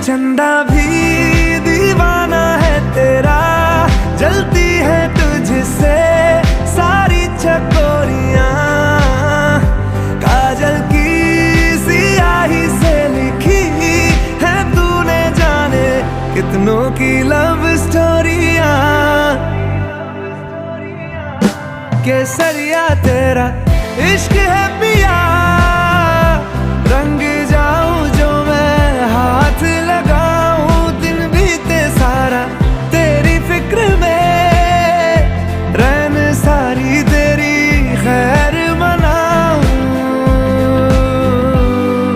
चंदा भी दीवाना है तेरा, जलती है तुझसे सारी चकोरियां। काजल की सियाही से लिखी है तूने जाने कितनों की लव स्टोरियां। केसरिया तेरा इश्क है पिया,